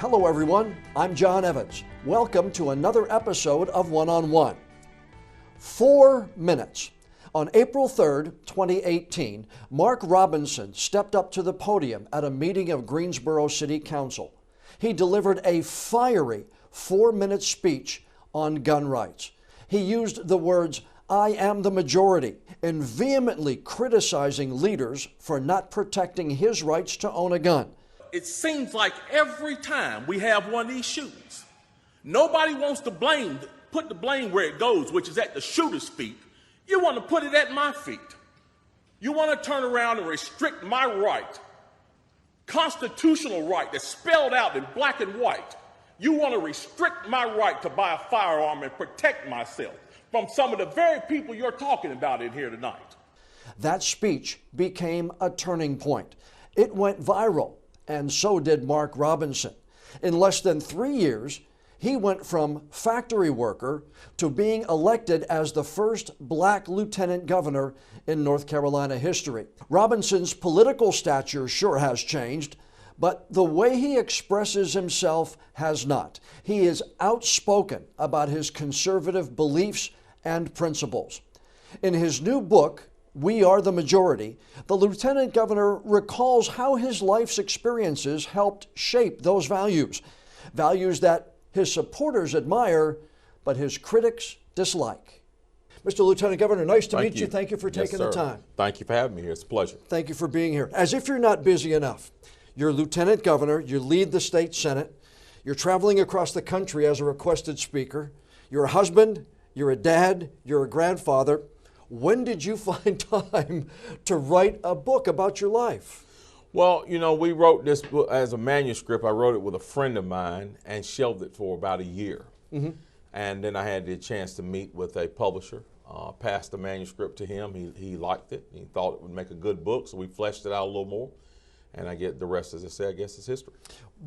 Hello everyone, I'm John Evans. Welcome to another episode of One-on-One. 4 minutes. On April 3rd, 2018, Mark Robinson stepped up to the podium at a meeting of Greensboro City Council. He delivered a fiery 4-minute speech on gun rights. He used the words, "I am the majority," in vehemently criticizing leaders for not protecting his rights to own a gun. It seems like every time we have one of these shootings, nobody wants to put the blame where it goes, which is at the shooter's feet. You want to put it at my feet. You want to turn around and restrict my right, constitutional right that's spelled out in black and white. You want to restrict my right to buy a firearm and protect myself from some of the very people you're talking about in here tonight. That speech became a turning point. It went viral, and so did Mark Robinson. In less than 3 years, he went from factory worker to being elected as the first black lieutenant governor in North Carolina history. Robinson's political stature sure has changed, but the way he expresses himself has not. He is outspoken about his conservative beliefs and principles. In his new book, We Are the Majority, the lieutenant governor recalls how his life's experiences helped shape those values. Values that his supporters admire, but his critics dislike. Mr. Lieutenant Governor, nice to meet you. Thank you for taking the time. Thank you for having me here. It's a pleasure. Thank you for being here. As if you're not busy enough, you're Lieutenant Governor, you lead the state Senate, you're traveling across the country as a requested speaker, you're a husband, you're a dad, you're a grandfather. When did you find time to write a book about your life? Well, you know, we wrote this book as a manuscript. I wrote it with a friend of mine and shelved it for about a year. And then I had the chance to meet with a publisher, passed the manuscript to him. He liked it. He thought it would make a good book, so we fleshed it out a little more. And I get the rest, as I say, I guess it's history.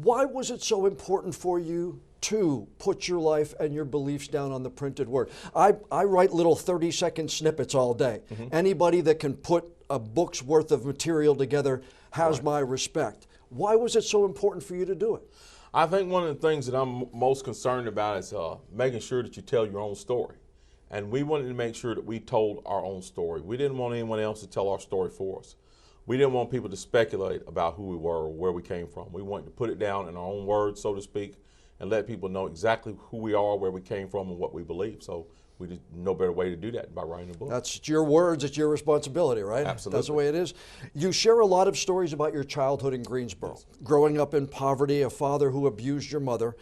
Why was it so important for you to put your life and your beliefs down on the printed word? I write little 30-second snippets all day. Anybody that can put a book's worth of material together has my respect. Why was it so important for you to do it? I think one of the things that I'm most concerned about is making sure that you tell your own story. And we wanted to make sure that we told our own story. We didn't want anyone else to tell our story for us. We didn't want people to speculate about who we were or where we came from. We wanted to put it down in our own words, so to speak, and let people know exactly who we are, where we came from, and what we believe. So we did no better way to do that than by writing a book. That's your words, it's your responsibility, right? Absolutely. That's the way it is. You share a lot of stories about your childhood in Greensboro, yes. Growing up in poverty, a father who abused your mother.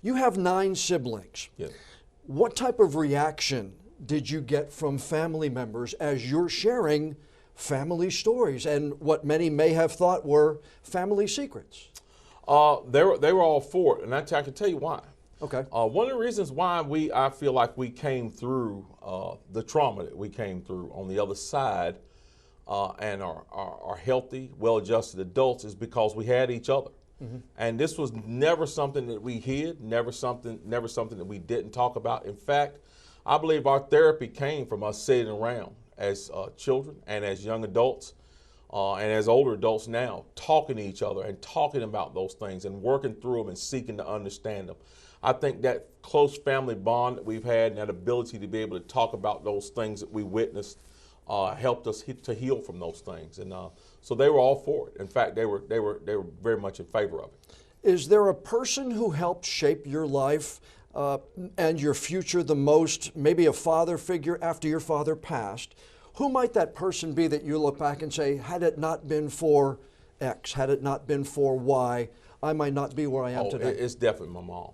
You have 9 siblings. Yes. What type of reaction did you get from family members as you're sharing family stories and what many may have thought were family secrets? They were all for it, and I can tell you why. Okay. One of the reasons why I feel like we came through the trauma that we came through on the other side and are healthy, well-adjusted adults is because we had each other. And this was never something that we hid, never something that we didn't talk about. In fact, I believe our therapy came from us sitting around as children and as young adults and as older adults now, talking to each other and talking about those things and working through them and seeking to understand them. I think that close family bond that we've had and that ability to be able to talk about those things that we witnessed helped us to heal from those things. And so they were all for it. In fact, they were very much in favor of it. Is there a person who helped shape your life and your future the most, maybe a father figure after your father passed? Who might that person be that you look back and say, had it not been for X, had it not been for Y, I might not be where I am today? It's definitely my mom.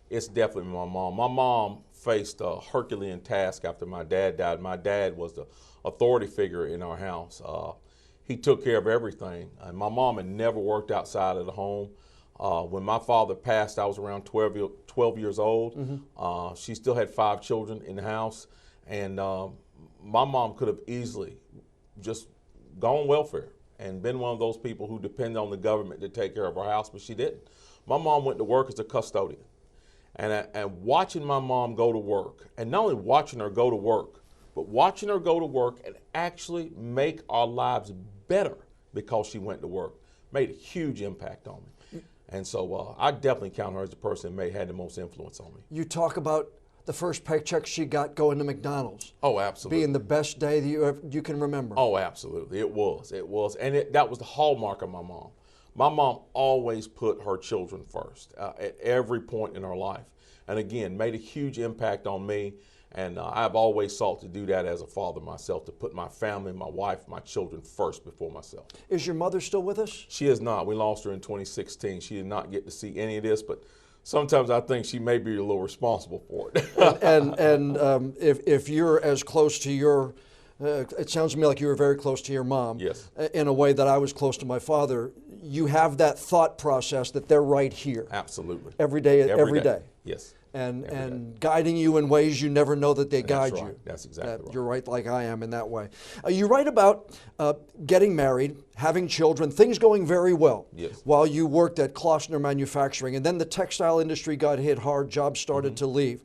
It's definitely my mom. My mom faced a Herculean task after my dad died. My dad was the authority figure in our house. He took care of everything. And my mom had never worked outside of the home. When my father passed, I was around 12 years old. She still had 5 children in the house. And my mom could have easily just gone on welfare and been one of those people who depend on the government to take care of our house, but she didn't. My mom went to work as a custodian. And watching my mom go to work, and not only watching her go to work, but watching her go to work and actually make our lives better because she went to work, made a huge impact on me. And so I definitely count her as the person that may had the most influence on me. You talk about the first paycheck she got going to McDonald's. Oh, absolutely. Being the best day that you can remember. Oh, absolutely. It was. And that was the hallmark of my mom. My mom always put her children first at every point in her life. And again, made a huge impact on me. And I've always sought to do that as a father myself, to put my family, my wife, my children first before myself. Is your mother still with us? She is not. We lost her in 2016. She did not get to see any of this, but sometimes I think she may be a little responsible for it. If you're as close to your, it sounds to me like you were very close to your mom. Yes. In a way that I was close to my father. You have that thought process that they're right here. Absolutely. Every day. Yes. And guiding you in ways you never know that they guide That's right. you. That's exactly right. You're right, like I am in that way. You write about getting married, having children, things going very well. Yes. While you worked at Klossner Manufacturing, and then the textile industry got hit hard, jobs started to leave.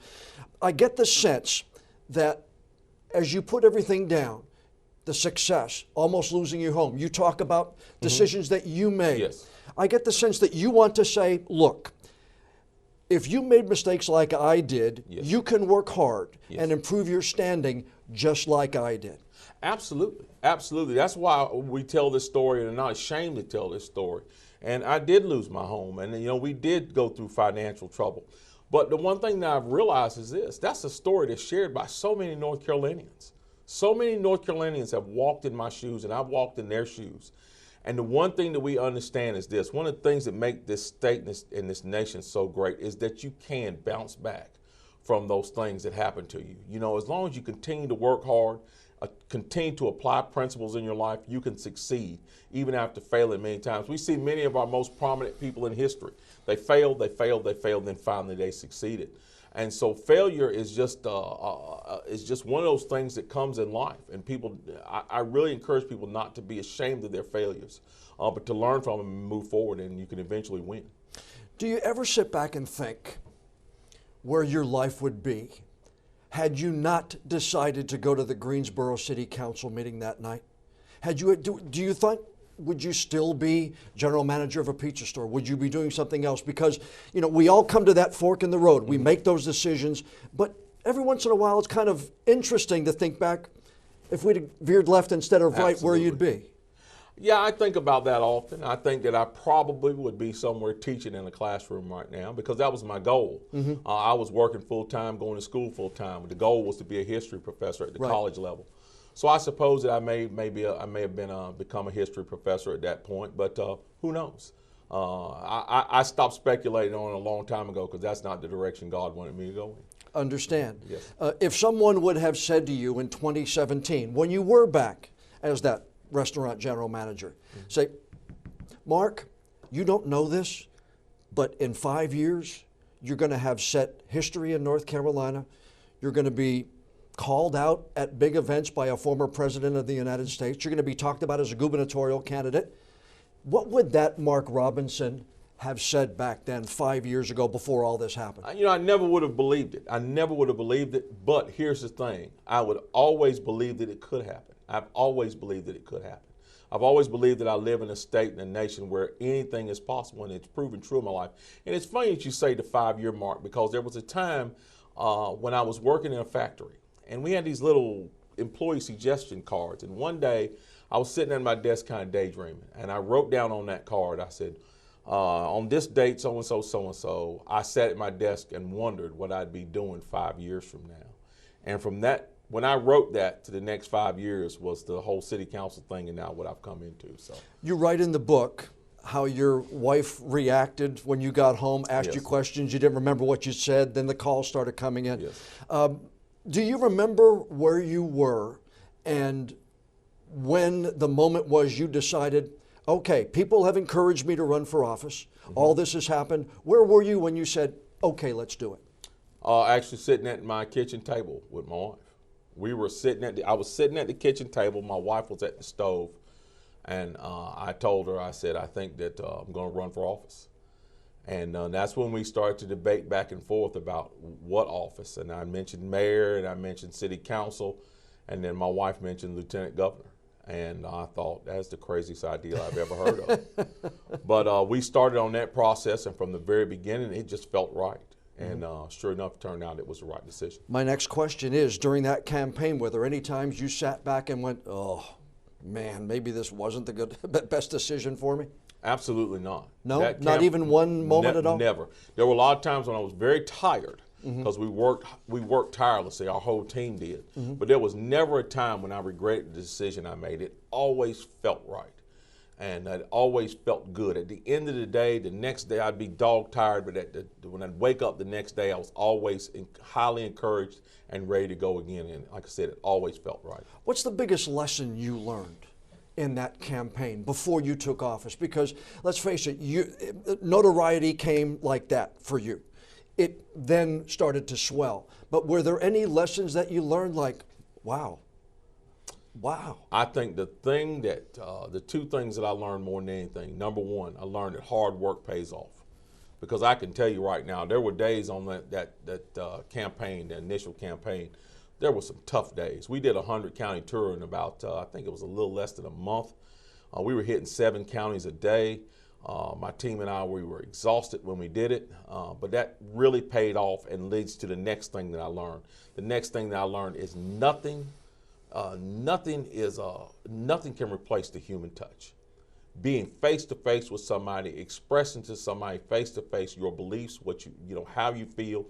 I get the sense that as you put everything down, the success, almost losing your home, you talk about decisions that you made. Yes. I get the sense that you want to say, look, if you made mistakes like I did, Yes. you can work hard Yes. and improve your standing just like I did. Absolutely. Absolutely. That's why we tell this story and are not ashamed to tell this story. And I did lose my home, and we did go through financial trouble. But the one thing that I've realized is this: that's a story that's shared by so many North Carolinians. So many North Carolinians have walked in my shoes, and I've walked in their shoes. And the one thing that we understand is this: one of the things that make this state and this nation so great is that you can bounce back from those things that happen to you. As long as you continue to work hard, continue to apply principles in your life, you can succeed even after failing many times. We see many of our most prominent people in history. They failed, then finally they succeeded. And so failure is just one of those things that comes in life. And people, I really encourage people not to be ashamed of their failures, but to learn from them and move forward, and you can eventually win. Do you ever sit back and think where your life would be had you not decided to go to the Greensboro City Council meeting that night? Do you think, would you still be general manager of a pizza store? Would you be doing something else? Because, we all come to that fork in the road. We make those decisions, but every once in a while it's kind of interesting to think back, if we'd veered left instead of right, where you'd be. Yeah, I think about that often. I think that I probably would be somewhere teaching in a classroom right now, because that was my goal. I was working full-time, going to school full-time. The goal was to be a history professor at the college level. So I suppose that I may have become a history professor at that point, but who knows? I stopped speculating on it a long time ago, because that's not the direction God wanted me to go in. Understand. Yes. If someone would have said to you in 2017, when you were back as that restaurant general manager, say, Mark, you don't know this, but in 5 years, you're going to have set history in North Carolina. You're going to be called out at big events by a former president of the United States. You're going to be talked about as a gubernatorial candidate. What would that Mark Robinson have said back then 5 years ago before all this happened? I never would have believed it. I never would have believed it, but here's the thing. I would always believe that it could happen. I've always believed that it could happen. I've always believed that I live in a state and a nation where anything is possible, and it's proven true in my life. And it's funny that you say the 5-year mark, because there was a time when I was working in a factory, and we had these little employee suggestion cards. And one day I was sitting at my desk kind of daydreaming, and I wrote down on that card, I said, on this date, so-and-so, so-and-so, I sat at my desk and wondered what I'd be doing 5 years from now. And from that, when I wrote that, to the next 5 years was the whole city council thing, and now what I've come into. So you write in the book how your wife reacted when you got home, asked you questions, you didn't remember what you said, then the calls started coming in. Yes. Do you remember where you were and when the moment was you decided, okay, people have encouraged me to run for office, all this has happened. Where were you when you said, okay, let's do it? Actually sitting at my kitchen table with my wife. I was sitting at the kitchen table, my wife was at the stove, and I told her, I said, I think that I'm going to run for office. And that's when we started to debate back and forth about what office. And I mentioned mayor, and I mentioned city council, and then my wife mentioned lieutenant governor. And I thought, that's the craziest idea I've ever heard of. But we started on that process, and from the very beginning, it just felt right. And sure enough, it turned out it was the right decision. My next question is, during that campaign, were there any times you sat back and went, oh, man, maybe this wasn't the best decision for me? Absolutely not. No? Not even one moment at all? Never. There were a lot of times when I was very tired, because we worked tirelessly, our whole team did. But there was never a time when I regretted the decision I made. It always felt right. And it always felt good. At the end of the day, the next day I'd be dog tired, but when I'd wake up the next day, I was always highly encouraged and ready to go again. And like I said, it always felt right. What's the biggest lesson you learned in that campaign before you took office? Because let's face it, notoriety came like that for you. It then started to swell. But were there any lessons that you learned like, wow? I think the two things that I learned more than anything, number one, I learned that hard work pays off. Because I can tell you right now, there were days on that campaign, the initial campaign, there were some tough days. We did a 100-county tour in about, I think it was a little less than a month. We were hitting 7 counties a day. My team and I, we were exhausted when we did it, but that really paid off and leads to the next thing that I learned. The next thing that I learned is nothing can replace the human touch. Being face to face with somebody, expressing to somebody face to face your beliefs, what how you feel,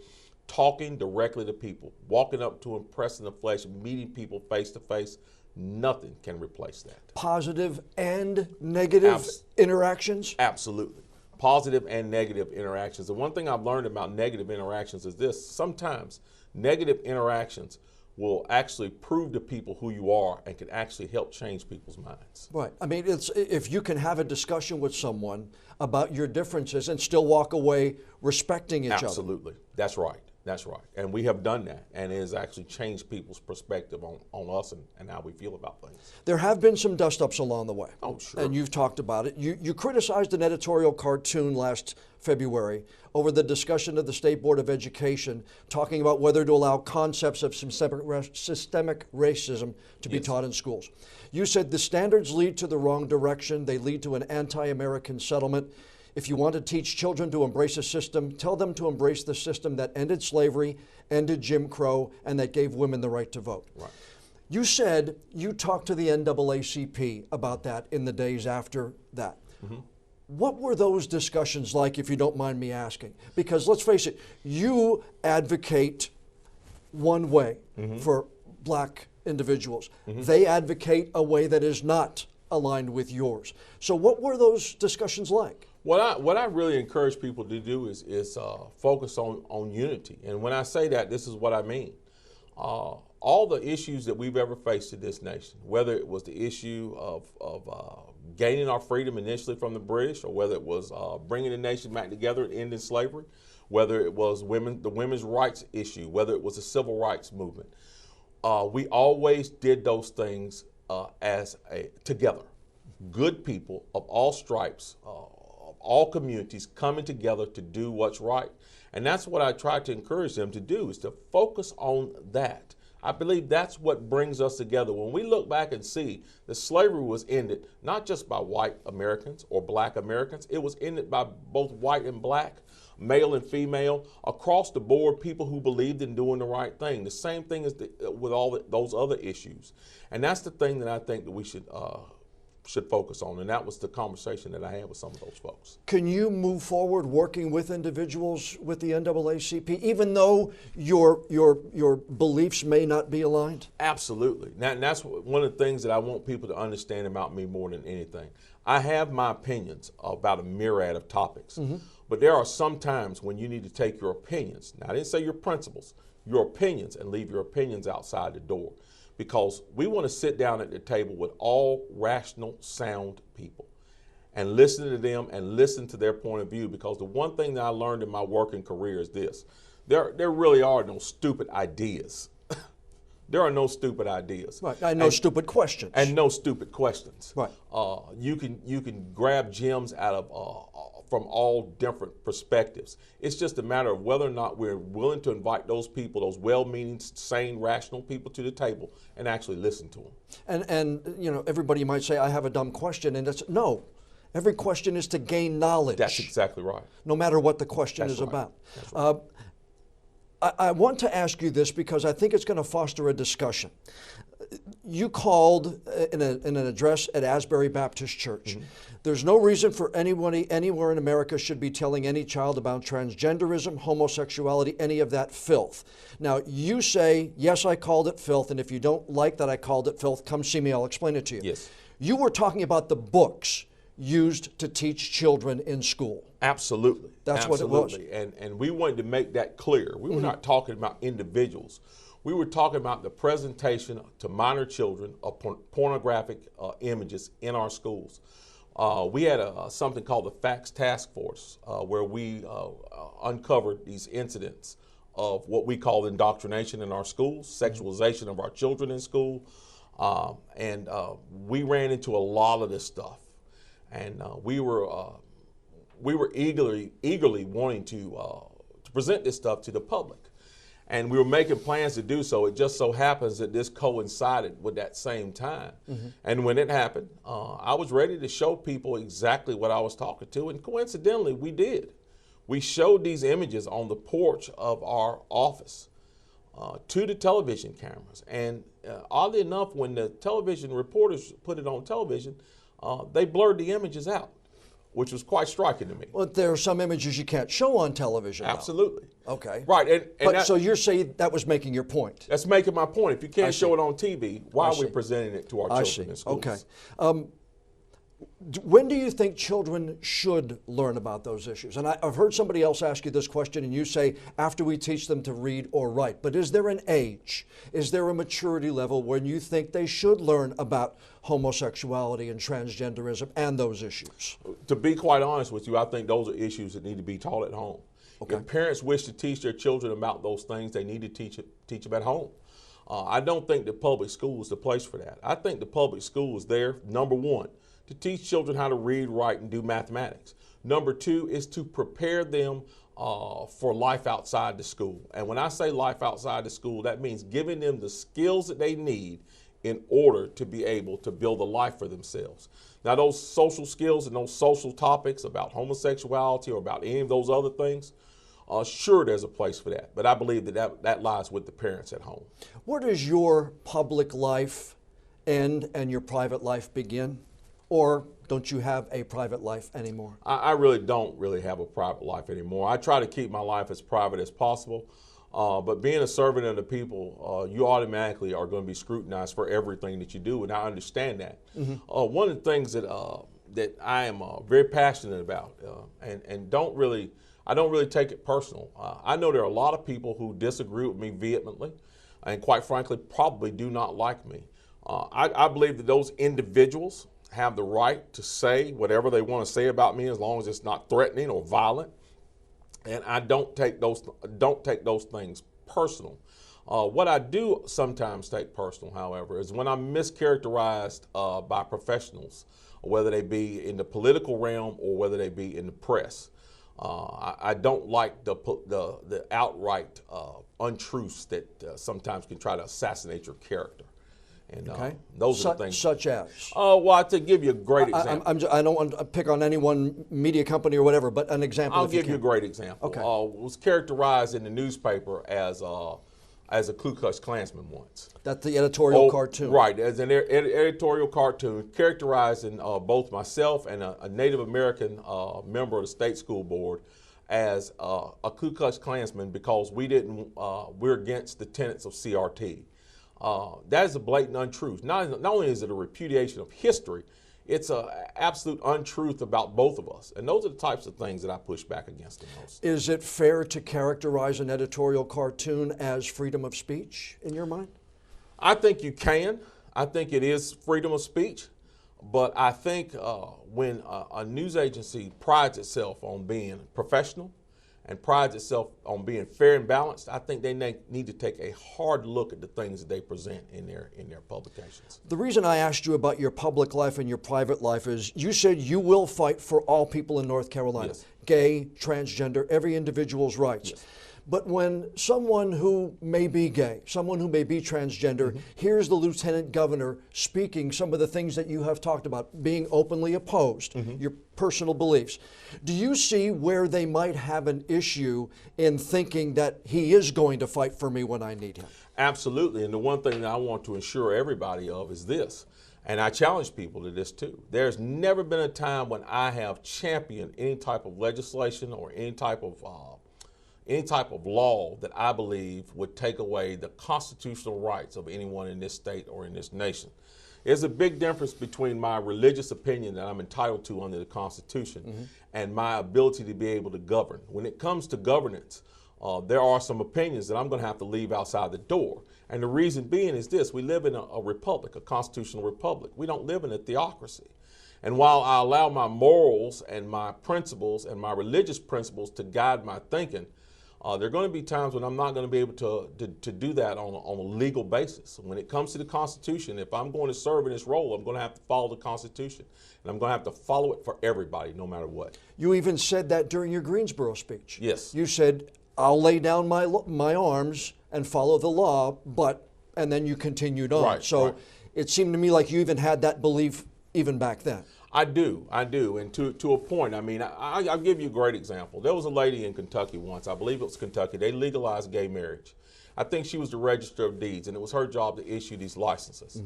talking directly to people, walking up to them, pressing the flesh, meeting people face to face, nothing can replace that. Positive and negative interactions? Absolutely. Positive and negative interactions. The one thing I've learned about negative interactions is this: sometimes negative interactions will actually prove to people who you are and can actually help change people's minds. Right. I mean, if you can have a discussion with someone about your differences and still walk away respecting each other. Absolutely. That's right. That's right. And we have done that, and it has actually changed people's perspective on us and how we feel about things. There have been some dust-ups along the way. Oh, sure. And you've talked about it. You criticized an editorial cartoon last February over the discussion of the State Board of Education talking about whether to allow concepts of systemic racism to be taught in schools. You said the standards lead to the wrong direction. They lead to an anti-American settlement. If you want to teach children to embrace a system, tell them to embrace the system that ended slavery, ended Jim Crow, and that gave women the right to vote. Right. You said you talked to the NAACP about that in the days after that. What were those discussions like, if you don't mind me asking? Because let's face it, you advocate one way for black individuals. They advocate a way that is not aligned with yours. So what were those discussions like? What I really encourage people to do is focus on unity. And when I say that, this is what I mean. All the issues that we've ever faced in this nation, whether it was the issue of gaining our freedom initially from the British, or whether it was bringing the nation back together and ending slavery, whether it was the women's rights issue, whether it was the civil rights movement, we always did those things together. Good people of all stripes, of all communities coming together to do what's right. And that's what I try to encourage them to do, is to focus on that. I believe that's what brings us together. When we look back and see that slavery was ended not just by white Americans or black Americans, it was ended by both white and black, male and female, across the board, people who believed in doing the right thing. The same thing is with all those other issues. And that's the thing that I think that we should focus on, and that was the conversation that I had with some of those folks. Can you move forward working with individuals with the NAACP, even though your beliefs may not be aligned? Absolutely. And that's one of the things that I want people to understand about me more than anything. I have my opinions about a myriad of topics, but there are some times when you need to take your opinions, now I didn't say your principles, your opinions, and leave your opinions outside the door. Because we want to sit down at the table with all rational, sound people and listen to them and listen to their point of view. Because the one thing that I learned in my working career is this: there really are no stupid ideas. There are no stupid ideas. Right. And no stupid questions. And no stupid questions. Right. You can grab gems out of from all different perspectives. It's just a matter of whether or not we're willing to invite those people, those well-meaning, sane, rational people to the table and actually listen to them. And you know, everybody might say, I have a dumb question, and it's no. Every question is to gain knowledge. That's exactly right. No matter what the question is right. about. That's right. I want to ask you this because I think it's going to foster a discussion. You called in an address at Asbury Baptist Church. There's no reason for anybody anywhere in America should be telling any child about transgenderism, homosexuality, any of that filth. Now, you say, yes, I called it filth, and if you don't like that I called it filth, come see me, I'll explain it to you. Yes. You were talking about the books used to teach children in school. Absolutely. That's Absolutely. what it was. And we wanted to make that clear. We were not talking about individuals. We were talking about the presentation to minor children of pornographic images in our schools. We had something called the Facts Task Force, where we uncovered these incidents of what we call indoctrination in our schools, sexualization of our children in school, and we ran into a lot of this stuff. And we were eagerly wanting to present this stuff to the public. And we were making plans to do so. It just so happens that this coincided with that same time. And when it happened, I was ready to show people exactly what I was talking to. And coincidentally, we did. We showed these images on the porch of our office to the television cameras. And oddly enough, when the television reporters put it on television, they blurred the images out, which was quite striking to me. Well, there are some images you can't show on television. Absolutely. Though. Okay. Right. So you're saying that was making your point. That's making my point. If you can't show it on TV, why are we presenting it to our children in schools? Okay. When do you think children should learn about those issues? And I've heard somebody else ask you this question, and you say after we teach them to read or write. But is there an age? Is there a maturity level when you think they should learn about homosexuality and transgenderism and those issues? To be quite honest with you, I think those are issues that need to be taught at home. Okay. If parents wish to teach their children about those things, they need to teach them at home. I don't think the public school is the place for that. I think the public school is there, number one, to teach children how to read, write, and do mathematics. Number two is to prepare them for life outside the school. And when I say life outside the school, that means giving them the skills that they need in order to be able to build a life for themselves. Now, those social skills and those social topics about homosexuality or about any of those other things, sure, there's a place for that. But I believe that lies with the parents at home. Where does your public life end and your private life begin? Or don't you have a private life anymore? I really don't have a private life anymore. I try to keep my life as private as possible. But being a servant of the people, you automatically are going to be scrutinized for everything that you do, and I understand that. One of the things that I am very passionate about, and I don't really take it personal. I know there are a lot of people who disagree with me vehemently, and quite frankly, probably do not like me. I believe that those individuals have the right to say whatever they want to say about me as long as it's not threatening or violent. And I don't take those things personal. What I do sometimes take personal, however, is when I'm mischaracterized by professionals, whether they be in the political realm or whether they be in the press. I don't like the outright untruths that sometimes can try to assassinate your character. And those are the things. Such as? Well, to give you a great example. I don't want to pick on any one media company or whatever, but an example. I'll give you a great example. Okay. Was characterized in the newspaper as a Ku Klux Klansman once. That's the editorial cartoon. Right, as an editorial cartoon characterizing both myself and a Native American member of the state school board as a Ku Klux Klansman because we're against the tenets of CRT. That is a blatant untruth. Not only is it a repudiation of history, it's an absolute untruth about both of us. And those are the types of things that I push back against the most. Is it fair to characterize an editorial cartoon as freedom of speech in your mind? I think you can. I think it is freedom of speech. But I think when a news agency prides itself on being professional and prides itself on being fair and balanced, I think they need to take a hard look at the things that they present in their publications. The reason I asked you about your public life and your private life is you said you will fight for all people in North Carolina, yes. Gay, transgender, every individual's rights. Yes. But when someone who may be gay, someone who may be transgender, hears the lieutenant governor speaking some of the things that you have talked about, being openly opposed, your personal beliefs, do you see where they might have an issue in thinking that he is going to fight for me when I need him? Absolutely. And the one thing that I want to assure everybody of is this, and I challenge people to this too. There's never been a time when I have championed any type of legislation or any type of law that I believe would take away the constitutional rights of anyone in this state or in this nation. There's a big difference between my religious opinion that I'm entitled to under the Constitution and my ability to be able to govern. When it comes to governance, there are some opinions that I'm going to have to leave outside the door. And the reason being is this: we live in a republic, a constitutional republic. We don't live in a theocracy. And while I allow my morals and my principles and my religious principles to guide my thinking, there are going to be times when I'm not going to be able to do that on a legal basis. When it comes to the Constitution, if I'm going to serve in this role, I'm going to have to follow the Constitution. And I'm going to have to follow it for everybody, no matter what. You even said that during your Greensboro speech. Yes. You said, I'll lay down my arms and follow the law, and then you continued on. Right, so right. It seemed to me like you even had that belief even back then. I do, and to a point. I mean, I'll give you a great example. There was a lady in Kentucky once, I believe it was Kentucky, they legalized gay marriage. I think she was the Register of Deeds, and it was her job to issue these licenses.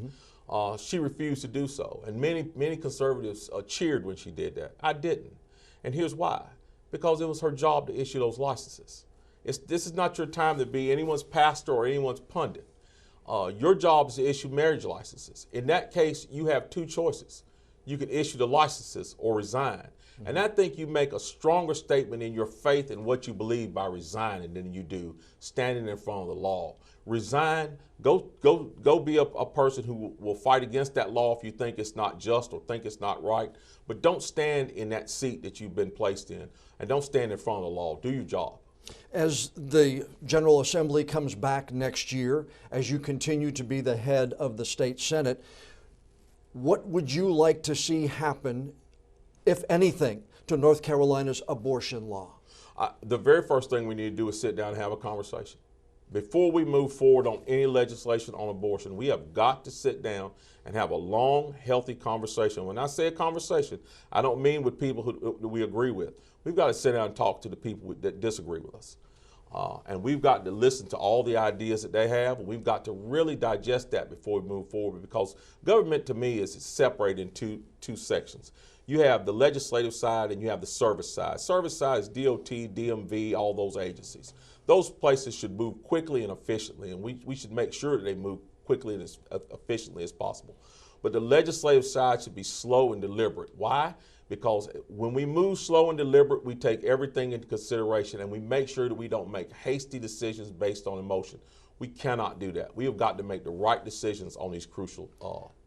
She refused to do so, and many conservatives cheered when she did that. I didn't, and here's why. Because it was her job to issue those licenses. This is not your time to be anyone's pastor or anyone's pundit. Your job is to issue marriage licenses. In that case, you have two choices. You can issue the licenses or resign. And I think you make a stronger statement in your faith and what you believe by resigning than you do standing in front of the law. Resign, go be a person who will fight against that law if you think it's not just or think it's not right. But don't stand in that seat that you've been placed in, and don't stand in front of the law. Do your job. As the General Assembly comes back next year, as you continue to be the head of the state Senate, what would you like to see happen, if anything, to North Carolina's abortion law? The very first thing we need to do is sit down and have a conversation. Before we move forward on any legislation on abortion, we have got to sit down and have a long, healthy conversation. When I say a conversation, I don't mean with people who we agree with. We've got to sit down and talk to the people that disagree with us. And we've got to listen to all the ideas that they have. We've got to really digest that before we move forward, because government to me is separated into two sections. You have the legislative side and you have the service side. Service side is DOT, DMV, all those agencies. Those places should move quickly and efficiently, and we should make sure that they move quickly and as efficiently as possible. But the legislative side should be slow and deliberate. Why? Because when we move slow and deliberate, we take everything into consideration and we make sure that we don't make hasty decisions based on emotion. We cannot do that. We have got to make the right decisions on these crucial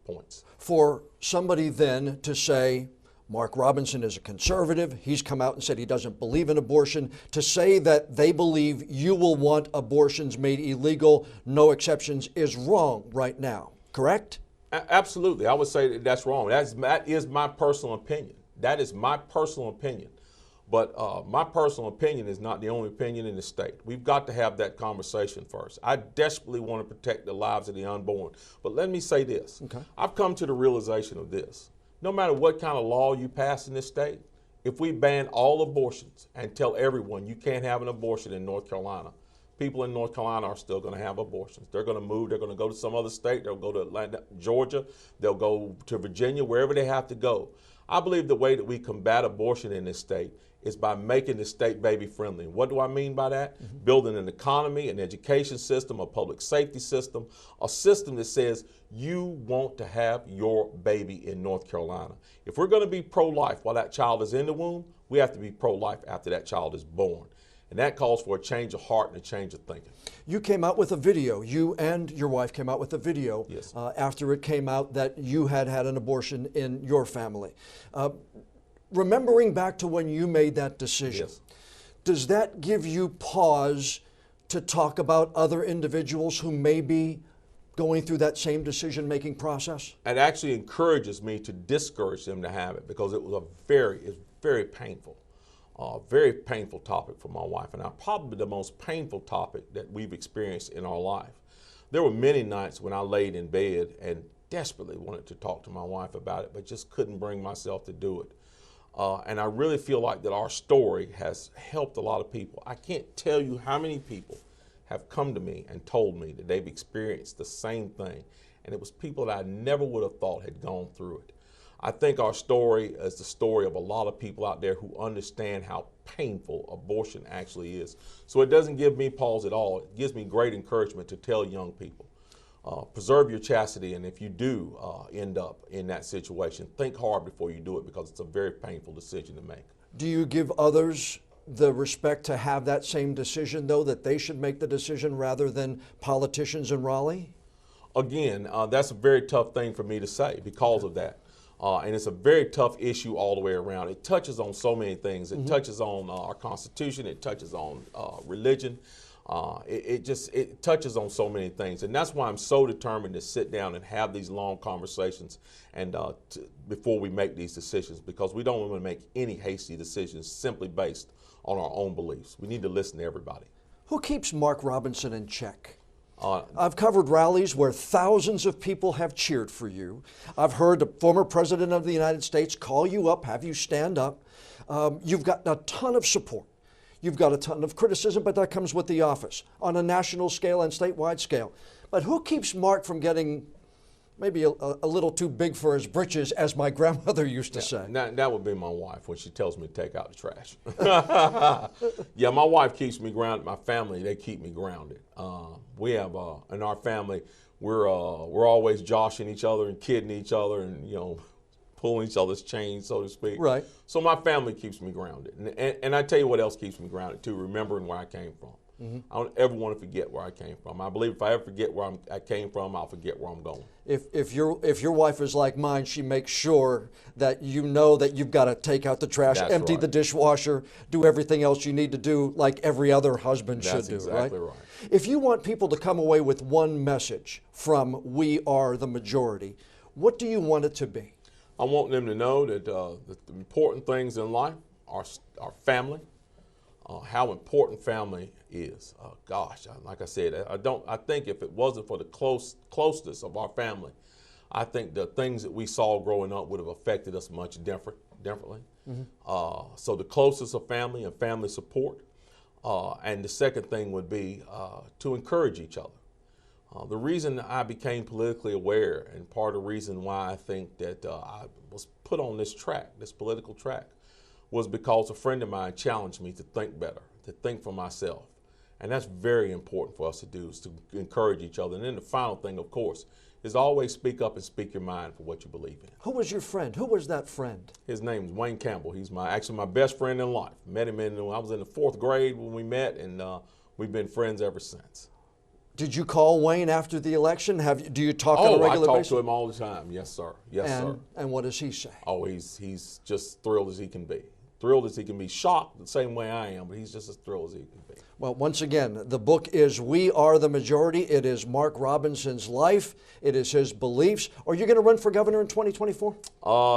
points. For somebody then to say, Mark Robinson is a conservative, he's come out and said he doesn't believe in abortion, to say that they believe you will want abortions made illegal, no exceptions, is wrong right now, correct? Absolutely. I would say that that's wrong. That is my personal opinion. That is my personal opinion. But my personal opinion is not the only opinion in the state. We've got to have that conversation first. I desperately want to protect the lives of the unborn. But let me say this. Okay. I've come to the realization of this. No matter what kind of law you pass in this state, if we ban all abortions and tell everyone you can't have an abortion in North Carolina, people in North Carolina are still going to have abortions. They're going to move. They're going to go to some other state. They'll go to Atlanta, Georgia. They'll go to Virginia, wherever they have to go. I believe the way that we combat abortion in this state is by making the state baby friendly. What do I mean by that? Mm-hmm. Building an economy, an education system, a public safety system, a system that says you want to have your baby in North Carolina. If we're going to be pro-life while that child is in the womb, we have to be pro-life after that child is born. And that calls for a change of heart and a change of thinking. You came out with a video. You and your wife came out with a video. Yes. After it came out that you had had an abortion in your family. Remembering back to when you made that decision, yes, does that give you pause to talk about other individuals who may be going through that same decision-making process? It actually encourages me to discourage them to have it, because it's very painful. Very painful topic for my wife and I, probably the most painful topic that we've experienced in our life. There were many nights when I laid in bed and desperately wanted to talk to my wife about it, but just couldn't bring myself to do it. And I really feel like that our story has helped a lot of people. I can't tell you how many people have come to me and told me that they've experienced the same thing. And it was people that I never would have thought had gone through it. I think our story is the story of a lot of people out there who understand how painful abortion actually is. So it doesn't give me pause at all. It gives me great encouragement to tell young people, preserve your chastity, and if you do end up in that situation, think hard before you do it, because it's a very painful decision to make. Do you give others the respect to have that same decision, though, that they should make the decision rather than politicians in Raleigh? Again, that's a very tough thing for me to say because of that. And it's a very tough issue all the way around. It touches on so many things. It touches on our Constitution. It touches on religion. It touches on so many things. And that's why I'm so determined to sit down and have these long conversations and before we make these decisions, because we don't want to make any hasty decisions simply based on our own beliefs. We need to listen to everybody. Who keeps Mark Robinson in check? I've covered rallies where thousands of people have cheered for you. I've heard the former president of the United States call you up, have you stand up. You've got a ton of support. You've got a ton of criticism, but that comes with the office on a national scale and statewide scale. But who keeps Mark from getting maybe a little too big for his britches, as my grandmother used to say? That would be my wife when she tells me to take out the trash. Yeah, my wife keeps me grounded. My family, they keep me grounded. We have, in our family, we're always joshing each other and kidding each other and, pulling each other's chains, so to speak. Right. So my family keeps me grounded. And I tell you what else keeps me grounded, too, remembering where I came from. I don't ever want to forget where I came from. I believe if I ever forget where I came from, I'll forget where I'm going. If your wife is like mine, she makes sure that you know that you've got to take out the trash, That's empty right. the dishwasher, do everything else you need to do like every other husband should do, exactly right? right. If you want people to come away with one message from We Are the Majority, what do you want it to be? I want them to know that the important things in life are family, how important family is. Gosh, like I said, I think if it wasn't for the closeness of our family, I think the things that we saw growing up would have affected us much differently. So the closest of family and family support. And the second thing would be to encourage each other. The reason I became politically aware, and part of the reason why I think that I was put on this track, this political track, was because a friend of mine challenged me to think better, to think for myself. And that's very important for us to do, is to encourage each other. And then the final thing, of course, is always speak up and speak your mind for what you believe in. Who was your friend? Who was that friend? His name is Wayne Campbell. He's actually my best friend in life. Met him I was in the 4th grade when we met, and we've been friends ever since. Did you call Wayne after the election? Do you talk on a regular basis? I talk to him all the time. Yes, sir. Yes, sir. And what does he say? Oh, he's just thrilled as he can be. Thrilled as he can be. Shocked the same way I am, but he's just as thrilled as he can be. Well, once again, the book is We Are the Majority. It is Mark Robinson's life. It is his beliefs. Are you going to run for governor in 2024?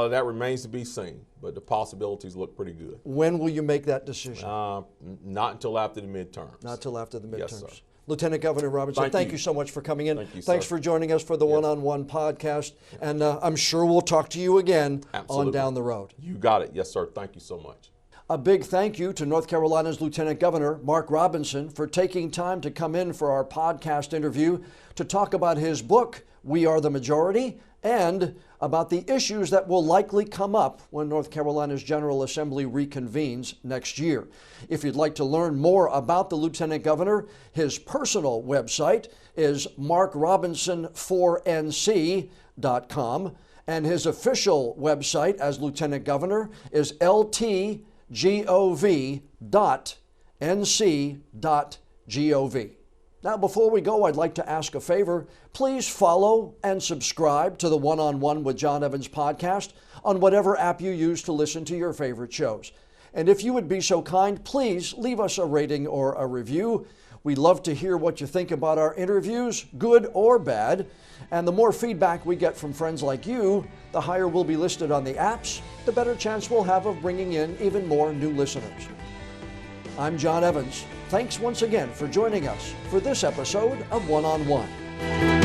That remains to be seen, but the possibilities look pretty good. When will you make that decision? Not until after the midterms. Not till after the midterms. Yes, sir. Lieutenant Governor Robinson, thank you so much for coming in. Thank you, Thanks sir. for joining us for the One-on-One podcast. And I'm sure we'll talk to you again on down the road. You got it. Yes, sir. Thank you so much. A big thank you to North Carolina's Lieutenant Governor, Mark Robinson, for taking time to come in for our podcast interview to talk about his book, We Are the Majority, and about the issues that will likely come up when North Carolina's General Assembly reconvenes next year. If you'd like to learn more about the Lieutenant Governor, his personal website is markrobinson4nc.com, and his official website as Lieutenant Governor is ltgov.nc.gov. Now, before we go, I'd like to ask a favor. Please follow and subscribe to the One-on-One with John Evans podcast on whatever app you use to listen to your favorite shows. And if you would be so kind, please leave us a rating or a review. We love to hear what you think about our interviews, good or bad. And the more feedback we get from friends like you, the higher we'll be listed on the apps, the better chance we'll have of bringing in even more new listeners. I'm John Evans. Thanks once again for joining us for this episode of One on One.